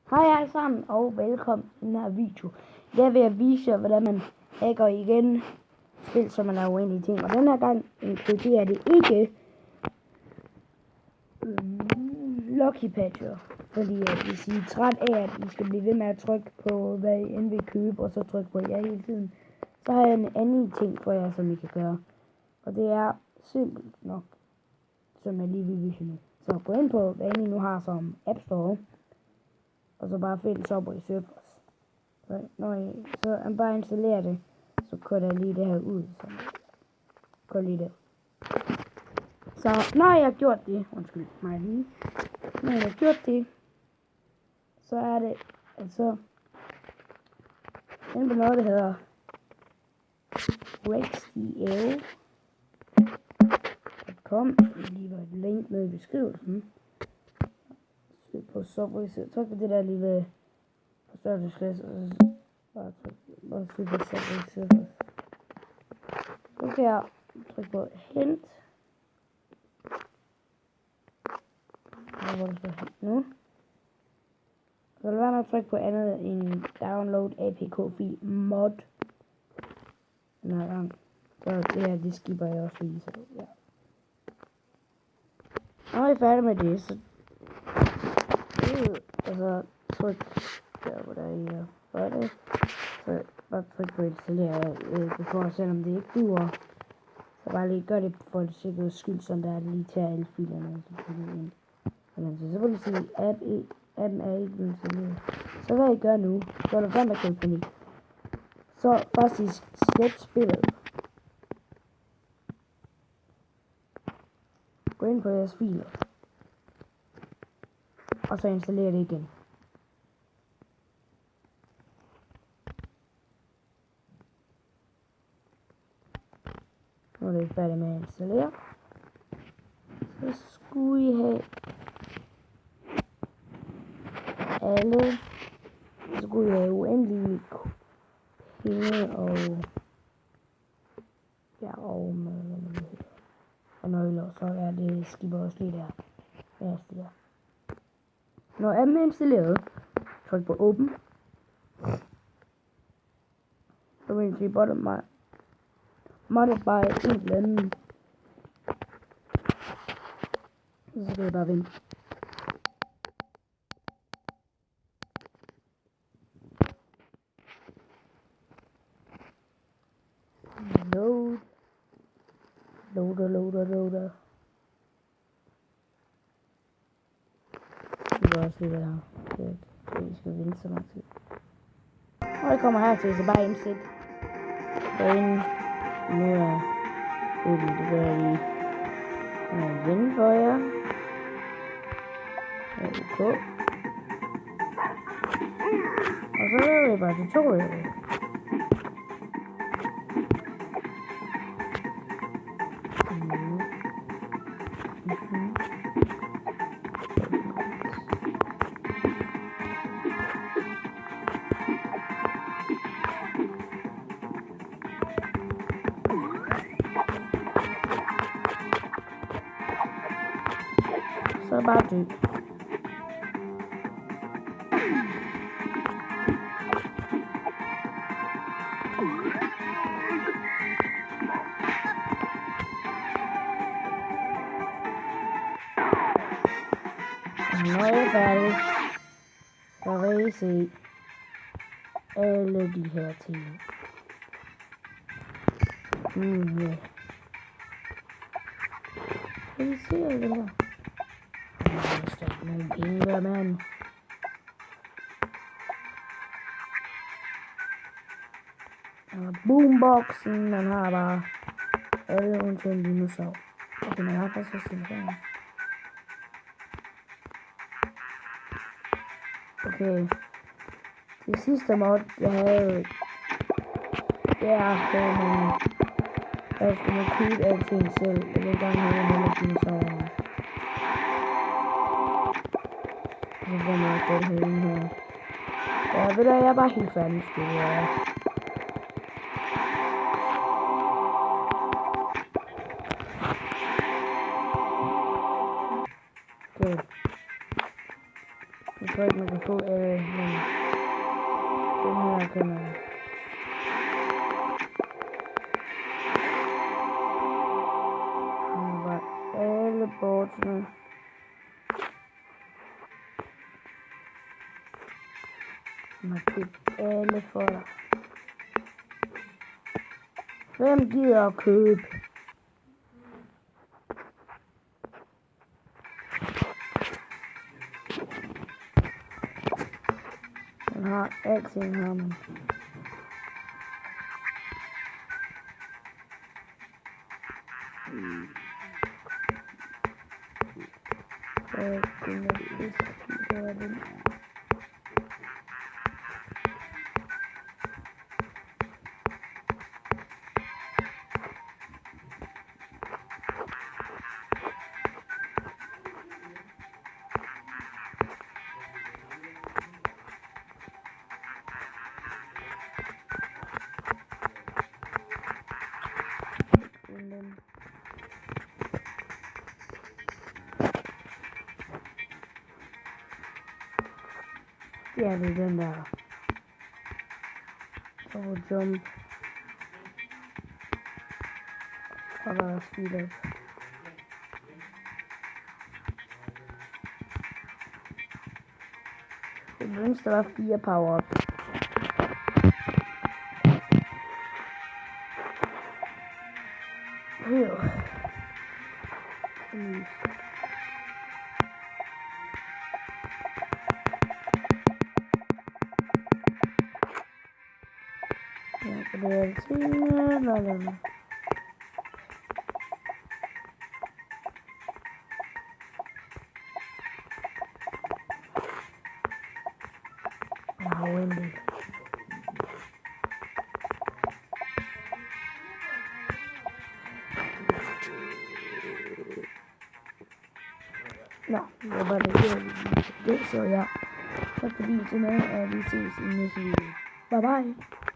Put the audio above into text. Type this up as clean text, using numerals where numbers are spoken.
Hej alle sammen og velkommen til den her video. Jeg vil jeg vise jer, hvordan man hacker igen spil, som man er uenige i ting. Og den her gang inkluderer det ikke Lucky Patcher. Fordi hvis I er træt af, at I skal blive ved med at trykke på, hvad I end vil købe, og så trykke på ja hele tiden, så har jeg en anden ting for jer, som I kan gøre. Og det er simpelt nok, som jeg lige vil vise nu. Så gå ind på, hvad I nu har som App Store. Og så bare find Subway Surfers. Så når I så bare installerer det, så kører jeg lige det her ud. Så kører lige det. Så når jeg har gjort det, undskyld mig lige. Når jeg har gjort det, så er det altså inde på noget, der hedder rexdl.com. Lige var et link nede i beskrivelsen. På Subway, så tryk på det der lille forstørrelsesglas, og så bare tryk på Subway Surfers. Så kan jeg trykke på hent. Hvor det står hent nu. Så lad være med at trykke på andet end download apk-fil mod. Den her gang. Så det her, det skipper jeg også lige, så ja. Når jeg er færdig med det, så og så tryk der, hvor der er for det. Så bare tryk på installere for, selvom det ikke duer. Så bare lige gør det for det sikkerheds skyld, sådan der lige tager alle filerne. Så vil du sige, appen er ikke blevet installeret. Så hvad I gør nu, så er der vand, der kan panik. Så faktisk slet spillet. Gå ind på jeres filer. Og så installerer det igen. Nu er det færdigt med at installere. Så skulle I have alle. Så skulle I have uendelige penge og ja, og nøgler. Så er det skipper også lige der. Der. Når appen er installeret, tryk på open. Så vil I se bottom modded by en eller anden. Så skal jeg bare vente. Loader. Det var også lidt her. Det skal vente så lang tid. Når jeg kommer her til, så bare indsæt derinde. Nu er det gør jeg lige vende for jer. OK. Og så laver jeg bare tutorial. Så bare dø. Når jeg er færdig, så vil I se alle de her ting. Ja. Kan I se alt det her? Nogle penge der, mand. Og boomboxen, man har bare alle undtagen dinosaur. Okay, man har faktisk også dinosaur. Okay. Det sidste mod, jeg havde, det er, at man købe alting selv. Jeg vil gerne have nogle dinosaurer. Så får man også den her. Ja, ved du, jeg er bare helt færdig. Okay. Jeg tror ikke, man kan få alle, men den her kan man. Nu var alle bortene. Man har købt alle for dig. Hvem gider at købe? Man har alting her, men. Så det er vist, det er det. Ja, det er den der. Double jump. Og der er speed up. Jeg synes, der var 4 power up. Det er altid. Windy. Nå, det var det, så ja. Tak fordi I så med, og vi ses i næste video. Bye bye.